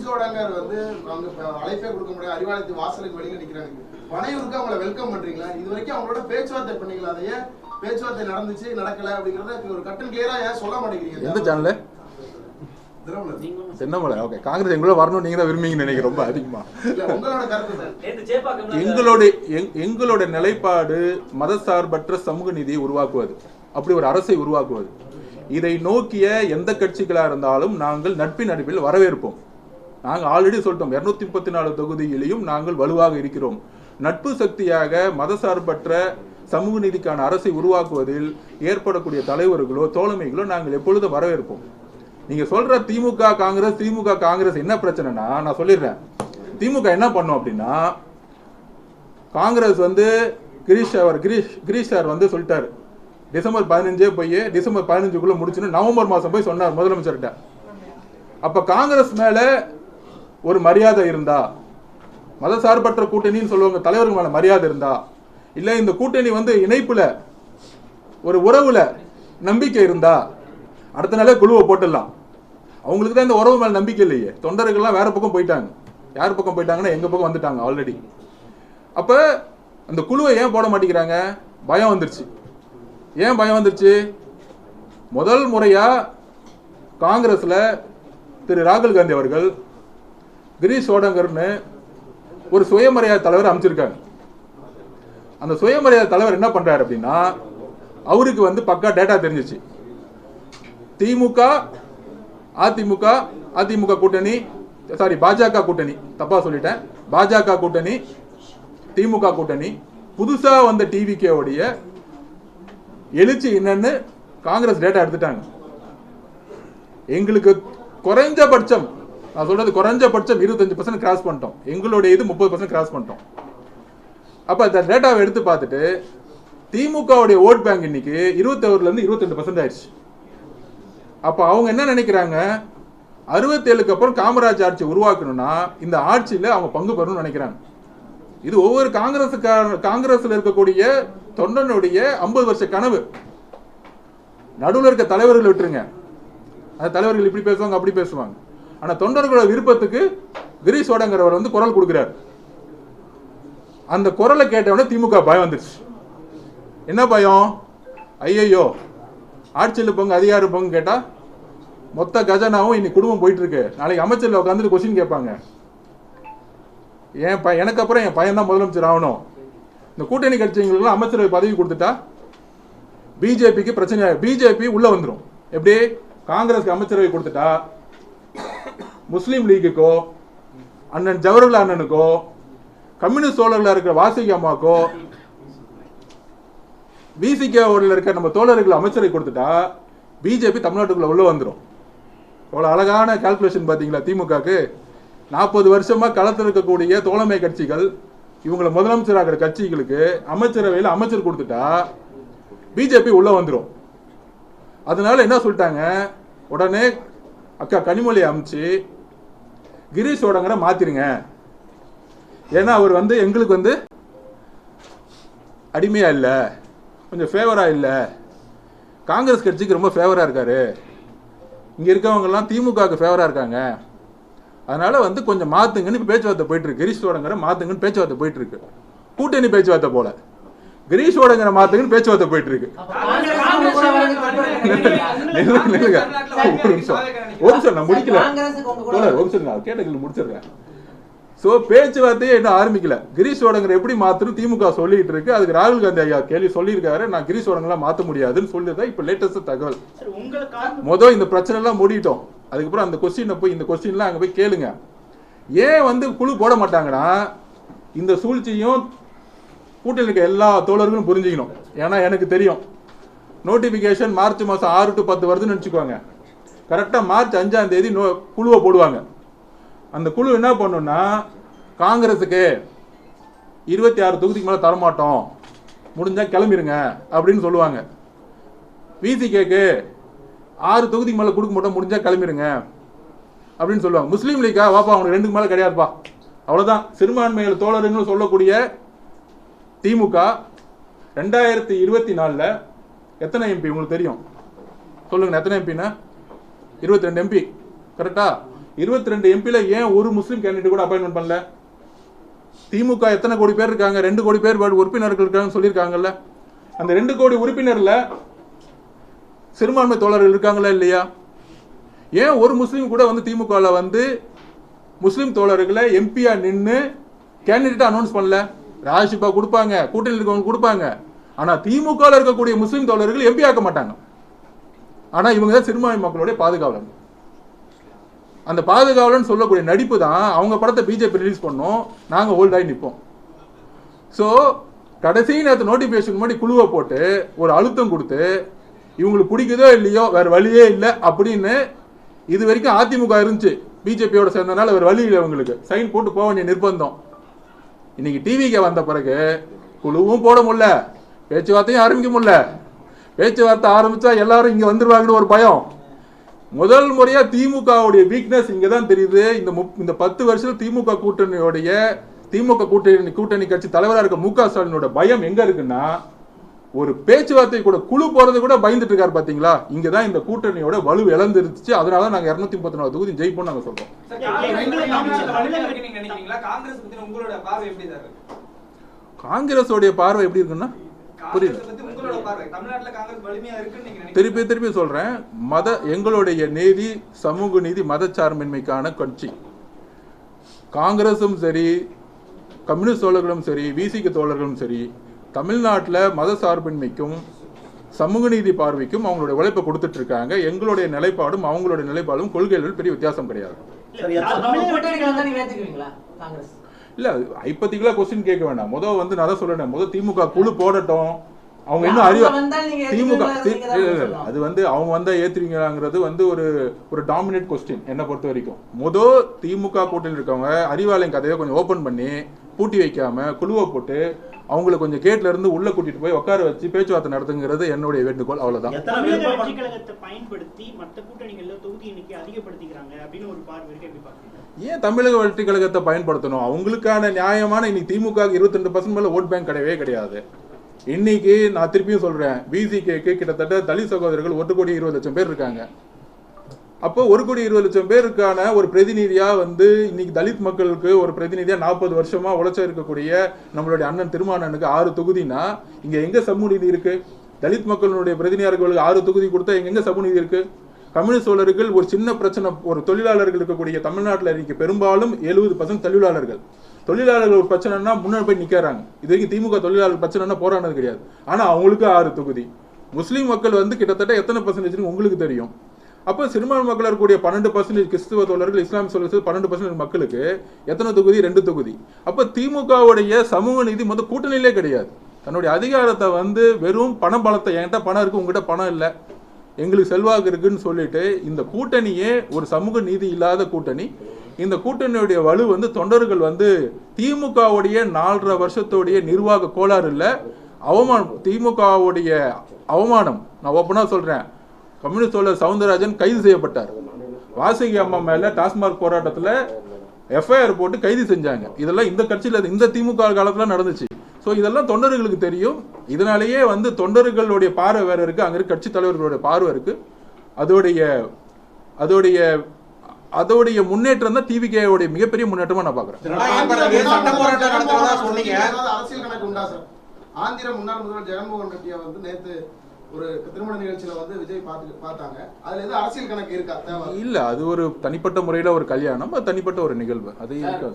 சோடங்கர் வந்து அவங்க அழைப்பே கொடுக்க முடியாது, அறிவாலயத்து வாசலுக்கு வெளியில நிக்கிறாங்க. வனையூருக்கு அவங்களை வெல்கம் பண்றீங்களா? இது வரைக்கும் அவங்களோட பேச்சுவார்த்தை பண்ணீங்களா? அதையே பேச்சுவார்த்தை நடந்துச்சு நடக்கல அப்படிங்கறத ஒரு கட்டன் கிளியரா ஏன் சொல்ல மாட்டேங்கிறீங்க? எந்த சேனல்? தென்னமலை. ஓகே, காங்கிரஸ் எங்களோட வரணும் நீங்க தான் விரும்புவீங்கன்னு நினைக்கிறேன் ரொம்ப அதிகமா. எங்களோட நிலைப்பாடு மதசார்பற்ற சமூக நீதியை உருவாக்குவது, அப்படி ஒரு அரசை உருவாக்குவது. இதை நோக்கிய எந்த கட்சிகளா இருந்தாலும் நாங்கள் நட்பின் அடிப்பில் வரவேற்போம். நாங்கள் ஆல்ரெடி சொல்லிட்டோம், 234 தொகுதியிலையும் நாங்கள் வலுவாக இருக்கிறோம். நட்பு சக்தியாக மதசார்பற்ற சமூக நீதிக்கான அரசை உருவாக்குவதில் ஏற்படக்கூடிய தலைவர்களோ தோழமைகளோ நாங்கள் எப்பொழுதும் வரவேற்போம். நீங்க சொல்ற திமுக காங்கிரஸ் என்ன பிரச்சனைனா, நான் சொல்லிடுறேன். திமுக என்ன பண்ணும் அப்படின்னா, காங்கிரஸ் வந்து கிரீஷ் சார் வந்து சொல்லிட்டாரு, டிசம்பர் 15 போய் டிசம்பர் 15க்குள்ள முடிச்சுன்னு நவம்பர் மாசம் போய் சொன்னார் முதலமைச்சர்கிட்ட. அப்ப காங்கிரஸ் மேல ஒரு மரியாதை இருந்தா, மதசார்பற்ற கூட்டணின்னு சொல்லுவாங்க, தலைவர்கள் மேல மரியாதை இருந்தா, இல்ல இந்த கூட்டணி வந்து இணைப்புல ஒரு உறவுல நம்பிக்கை இருந்தா அடுத்த நாளே குழுவை போட்டுடலாம். அவங்களுக்கு தான் இந்த உறவு மேல நம்பிக்கை இல்லையே. தொண்டர்கள்லாம் வேற பக்கம் போயிட்டாங்க. யார் பக்கம் போயிட்டாங்கன்னா எங்க பக்கம் வந்துட்டாங்க ஆல்ரெடி. அப்ப அந்த குழுவை ஏன் போட மாட்டேங்கிறாங்க? பயம் வந்துருச்சு. ஏன் பயம் வந்துருச்சு? முதல் முறையா காங்கிரஸ்ல திரு ராகுல் காந்தி அவர்கள் கிரீஷ் சோடங்கர்னு ஒரு சுயமரியாதை தலைவர் அமைச்சிருக்காங்க. அந்த சுயமரியாதை தலைவர் என்ன பண்றாரு அப்படின்னா, அவருக்கு வந்து பக்கா டேட்டா தெரிஞ்சிச்சு. திமுக அதிமுக கூட்டணி, சாரி பாஜக கூட்டணி, தப்பா சொல்லிட்டேன், பாஜக கூட்டணி திமுக கூட்டணி, புதுசா வந்த டிவிகே உடைய எழுச்சி என்னன்னு காங்கிரஸ் டேட்டா எடுத்துட்டாங்க. எங்களுக்கு குறைஞ்சபட்சம், நான் சொல்றது குறைஞ்சபட்சம் 25% கிராஸ் பண்ணிட்டோம். எங்களுடைய இது 30% கிராஸ் பண்ணிட்டோம். அப்ப இந்த டேட்டாவை எடுத்து பார்த்துட்டு திமுகவுடைய ஓட் பேங்க் இன்னைக்கு 21ல இருந்து 22% ஆயிடுச்சு. அப்ப அவங்க என்ன நினைக்கிறாங்க, 67க்கு அப்புறம் காமராஜ் ஆட்சி உருவாக்கணும்னா இந்த ஆட்சியில அவங்க பங்கு பெறணும்னு நினைக்கிறாங்க. இது ஒவ்வொரு காங்கிரஸ்ல இருக்கக்கூடிய தொண்டனுடைய 50 வருஷ கனவு. நடுவில் இருக்க தலைவர்கள் விட்டுருங்க, அந்த தலைவர்கள் இப்படி பேசுவாங்க அப்படி பேசுவாங்க. ஆனா தொண்டர்களோட விருப்பத்துக்கு கிரீஷ் சோடங்கர் வந்து குரல் கொடுக்கிறார். அந்த குரலை கேட்டவொடனே திமுக பயம் வந்துருச்சு. என்ன பயம்? ஐயோ ஆட்சியில் பங்கு அதிகார பங்கு கேட்டா மொத்த கஜனாவும் இன்னைக்கு குடும்பம் போயிட்டு இருக்கு, நாளைக்கு அமைச்சர்ல உட்காந்துட்டு கொஸ்டின் கேட்பாங்க. எனக்கு அப்புறம் என் பையன் தான் முதலமைச்சர் ஆகணும். இந்த கூட்டணி கட்சிகளுக்கு அமைச்சரவை பதவி கொடுத்துட்டா பிஜேபிக்கு பிரச்சனை, பிஜேபி உள்ள வந்துடும். எப்படி? காங்கிரஸ்க்கு அமைச்சரவை கொடுத்துட்டா முஸ்லீம் லீக்குக்கோ அண்ணன் ஜவஹர்லால் அண்ணனுக்கோ கம்யூனிஸ்ட் தோழர்களா இருக்கிற வாசிகா அம்மாக்கோ பிசிகேல இருக்க நம்ம தோழர்கள் அமைச்சரை கொடுத்துட்டா பிஜேபி தமிழ்நாட்டுக்குள்ள உள்ள வந்துடும். அவ்வளவு அழகான கால்குலேஷன் பாத்தீங்களா திமுகக்கு? 40 வருஷமா களத்தில் இருக்கக்கூடிய தோழமை கட்சிகள், இவங்களை முதலமைச்சராகிற கட்சிகளுக்கு அமைச்சரவையில் அமைச்சர் கொடுத்துட்டா பிஜேபி உள்ள வந்துடும். அதனால என்ன சொல்லிட்டாங்க, உடனே அக்கா கனிமொழி அமைச்சு கிரீஷ் சோடங்கரை மாத்திருங்க. ஏன்னா அவர் வந்து எங்களுக்கு வந்து அடிமையா இல்ல, கொஞ்சம் ஃபேவரா இல்ல, காங்கிரஸ் கட்சிக்கு ரொம்ப ஃபேவரா இருக்காரு, இங்க இருக்கவங்க எல்லாம் திமுகவுக்கு ஃபேவரா இருக்காங்க, அதனால வந்து கொஞ்சம் மாத்துங்கன்னு பேச்சுவார்த்தை போயிட்டு இருக்கு. கிரீஷ் சோடங்கரை மாத்துங்கன்னு பேச்சுவார்த்தை போயிட்டு இருக்கு. கூட்டணி பேச்சுவார்த்தை போல கிரீஷ் சோடங்கரை மாத்துங்கன்னு பேச்சுவார்த்தை போயிட்டு இருக்கு. ஒரு நிமிஷம் நான் முடிக்கல, ஒரு நிமிஷம் நான் கேட்ட முடிச்சிருக்கேன். சோ பேச்சுவார்த்தையே இன்னும் ஆரம்பிக்கல. கிரீஷ் சோடங்கரை எப்படி மாத்தணும் திமுக சொல்லிட்டு இருக்கு. அதுக்கு ராகுல் காந்தி ஐயா கேள்வி சொல்லியிருக்காரு, நான் கிரீஷ் சோடங்கரை மாத்த முடியாதுன்னு சொல்லிதான் இப்ப லேட்டஸ்ட் தகவல். மொதல் இந்த பிரச்சனை எல்லாம் மூடிட்டோம். அதுக்கப்புறம் அந்த கொஸ்டின் போய் இந்த கொஸ்டின்லாம் அங்க போய் கேளுங்க. ஏன் வந்து குழு போட மாட்டாங்கன்னா, இந்த சூழ்ச்சியும் கூட்டத்தில் இருக்க எல்லா தோழர்களும் புரிஞ்சுக்கணும். ஏன்னா எனக்கு தெரியும், நோட்டிபிகேஷன் மார்ச் மாசம் 6 to 10 வருதுன்னு நினைச்சுக்குவாங்க. கரெக்டா மார்ச் 5ஆம் தேதி குழுவை போடுவாங்க. அந்த குழு என்ன பண்ணும்னா, காங்கிரஸுக்கு 26 தொகுதிக்கு மேல தரமாட்டோம், முடிஞ்சா கிளம்பிருங்க அப்படின்னு சொல்லுவாங்க. விசிகேக்கு 6 தொகுதிக்கு மேல கொடுக்க மாட்டோம், முடிஞ்சா கிளம்பிருங்க அப்படின்னு சொல்லுவாங்க. முஸ்லீம் லீக்கா வாப்பா அவனுக்கு 2க்கு மேல கிடையாதுப்பா, அவ்வளவுதான். சிறுபான்மைகள் தோழர்கள் சொல்லக்கூடிய திமுக 2024 எத்தனை எம்பி உங்களுக்கு தெரியும்? சொல்லுங்க, எத்தனை எம்பின்னா? 22 எம்பி கரெக்டா? 22 எம்பில ஏன் ஒரு முஸ்லீம் கேண்டிடேட் கூட அப்பாயின்மெண்ட் பண்ணல? திமுக எத்தனை கோடி பேர் இருக்காங்க? 2 கோடி பேர் உறுப்பினர்கள் இருக்காங்கன்னு சொல்லியிருக்காங்கல்ல. அந்த 2 கோடி உறுப்பினர்ல சிறுபான்மை தோழர்கள் இருக்காங்களா இல்லையா? ஏன் ஒரு முஸ்லீம் கூட வந்து திமுகல வந்து முஸ்லீம் தோழர்களை எம்பியா நின்று கேண்டிடேட் அனௌன்ஸ் பண்ணல? ராஜ்ஷிப்பா கொடுப்பாங்க, கூட்டணியில் இருக்கவங்க கொடுப்பாங்க. ஆனா திமுக இருக்கக்கூடிய முஸ்லீம் தோழர்கள் எம்பி ஆக்க மாட்டாங்க. ஆனா இவங்க தான் சிறுபான்மை மக்களுடைய பாதுகாவலர். அந்த பாதுகாவலன்னு சொல்லக்கூடிய நடிப்பு தான் அவங்க படத்தை பிஜேபி ரிலீஸ் பண்ணோம், நாங்க ஹோல்ட் ஆகி நிற்போம். ஸோ கடைசி நேரத்து நோட்டிபிகேஷன் முன்னாடி குழுவை போட்டு ஒரு அழுத்தம் கொடுத்து இவங்களுக்கு பிடிக்குதோ இல்லையோ வேற வழியே இல்லை அப்படின்னு இது வரைக்கும் அதிமுக இருந்துச்சு, பிஜேபியோட சேர்ந்தனால வேற வழி இல்லை, அவங்களுக்கு சைன் போட்டு போக வேண்டிய நிர்பந்தம். இன்னைக்கு டிவிக்கு வந்த பிறகு குழுவும் போட முடியல, பேச்சுவார்த்தையும் ஆரம்பிக்க முடியல. பேச்சுவார்த்தை ஆரம்பிச்சா எல்லாரும் இங்க வந்துருவாங்கன்னு ஒரு பயம். முதல் முறையா திமுகவுடைய வீக்னஸ் இங்கதான் தெரியுது. இந்த 10 வருஷம் திமுக கூட்டணி கட்சி தலைவராக இருக்க மு க ஸ்டாலினோட பயம் எங்க இருக்குன்னா, ஒரு பேச்சுவார்த்தை கூட குழு போறது கூட பயந்துட்டு இருக்காரு பாத்தீங்களா? இங்கதான் இந்த கூட்டணியோட வலு இழந்துருச்சு. அதனால நாங்க 234 தொகுதி ஜெயிப்போம் நாங்க சொல்றோம். காங்கிரஸோடைய பார்வை எப்படி இருக்குன்னா புரியுது. திருப்பி சொல்றேன், எங்களுடைய நீதி சமூக நீதி மதச்சார்பின்மைக்கான கட்சி. காங்கிரஸும் சரி, கம்யூனிஸ்ட் தோழர்களும் சரி, விசிக தோழர்களும் சரி, தமிழ்நாட்டில் மத சார்பின்மைக்கும் சமூக நீதி பார்வைக்கும் அவங்களுடைய உழைப்பை கொடுத்துட்டு இருக்காங்க. எங்களுடைய நிலைப்பாடும் அவங்களுடைய நிலைப்பாடும் கொள்கைகள் பெரிய வித்தியாசம் கிடையாது. இல்ல ஐப்பத்திகளா கொஸ்டின் கேட்க வேண்டாம். முதல் வந்து நான் சொல்றேன், முதல் திமுக குழு போடட்டும். அவங்க இன்னும் திமுக அது வந்து அவங்க வந்தா ஏத்துறீங்கிறது வந்து ஒரு டாமினேட் கொஸ்டின் என்ன பொறுத்த வரைக்கும். முதல் திமுக கூட்டணியில் இருக்கவங்க அறிவாலயம் கதையை கொஞ்சம் ஓபன் பண்ணி பூட்டி வைக்காம குழுவை போட்டு அவங்களை கொஞ்சம் கேட்ல இருந்து உள்ள கூட்டிட்டு போய் உட்கார வச்சு பேச்சுவார்த்தை நடத்துங்கிறது என்னுடைய வேண்டுகோள். அவ்வளவுதான். ஏன் தமிழக வெற்றி கழகத்தை பயன்படுத்தணும்? அவங்களுக்கான நியாயமான இன்னைக்கு திமுக 22% மேல ஓட் பேங்க் கிடையவே கிடையாது. இன்னைக்கு நான் திருப்பியும் சொல்றேன், பிசிகேக்கு கிட்டத்தட்ட தலித் சகோதரர்கள் 1,20,00,000 பேர் இருக்காங்க. அப்போ 1,20,00,000 பேருக்கான ஒரு பிரதிநிதியா வந்து இன்னைக்கு தலித் மக்களுக்கு ஒரு பிரதிநிதியா 40 வருஷமா உழைச்ச இருக்கக்கூடிய நம்மளுடைய அண்ணன் திருமானனுக்கு 6 தொகுதினா இங்க எங்க சமூக நீதி இருக்கு? தலித் மக்களுடைய பிரதிநிதிகளுக்கு 6 தொகுதி கொடுத்தா எங்க சமூக நீதி இருக்கு? கம்யூனிஸ்ட் தோழர்கள் ஒரு சின்ன பிரச்சனை, ஒரு தொழிலாளர்கள் இருக்கக்கூடிய தமிழ்நாட்டில் இன்னைக்கு பெரும்பாலும் 70% தொழிலாளர்கள் ஒரு பிரச்சனைனா முன்னாடி போய் நிக்கிறாங்க. இது வரைக்கும் திமுக தொழிலாளர்கள் பிரச்சனைனா போராடினது கிடையாது. ஆனா அவங்களுக்கு 6 தொகுதி. முஸ்லீம் மக்கள் வந்து கிட்டத்தட்ட எத்தனை பர்சன்டேஜ் உங்களுக்கு தெரியும். அப்போ சிறுபான்மை மக்கள் இருக்கக்கூடிய 12% கிறிஸ்துவ தோழர்கள், இஸ்லாமிய தோழர்கள் 12% மக்களுக்கு எத்தனை தொகுதி? 2 தொகுதி. அப்ப திமுகவுடைய சமூக நீதி மொத்தம் கூட்டணியிலே கிடையாது. தன்னுடைய அதிகாரத்தை வந்து வெறும் பணம் பலத்தை, என்கிட்ட பணம் இருக்கு உங்ககிட்ட பணம் இல்லை, எங்களுக்கு செல்வாக்கு இருக்குன்னு சொல்லிட்டு இந்த கூட்டணியே ஒரு சமூக நீதி இல்லாத கூட்டணி. இந்த கூட்டணியுடைய வலு வந்து தொண்டர்கள் வந்து திமுகவுடைய 4.5 வருஷத்துடைய நிர்வாக கோளாறு இல்ல, அவமானம். திமுகவுடைய அவமானம். நான் ஓப்பனா சொல்றேன், கம்யூனிஸ்ட் தோழர் சவுந்தரராஜன் கைது செய்யப்பட்டார். வாசுகி அம்மா மேல டாஸ்மாக் போராட்டத்துல எஃப்ஐஆர் போட்டு கைது செஞ்சாங்க. இதெல்லாம் இந்த கட்சியில இந்த திமுக காலத்துல நடந்துச்சு. ஸோ இதெல்லாம் தொண்டர்களுக்கு தெரியும். இதனாலேயே வந்து தொண்டர்களுடைய பார்வை வேற இருக்கு, அங்க இருக்க கட்சி தலைவர்களுடைய பார்வை இருக்கு. அதோடைய முன்னேற்றம் தான் டிவிகேவுடைய மிகப்பெரிய முன்னேற்றமா நான் பாக்குறேன். அரசியல் கணக்கு உண்டா சார்? ஆந்திர முன்னாள் முதல்வர் ஜெகன்மோகன் ரெட்டியை வந்து நேத்து ஒரு திருமண நிகழ்ச்சியில வந்து விஜய் பார்த்தாங்க. அதுல எது அரசியல் கணக்கு இருக்கா? இல்ல, அது ஒரு தனிப்பட்ட முறையில ஒரு கல்யாணம், தனிப்பட்ட ஒரு நிகழ்வு, அது இருக்கா?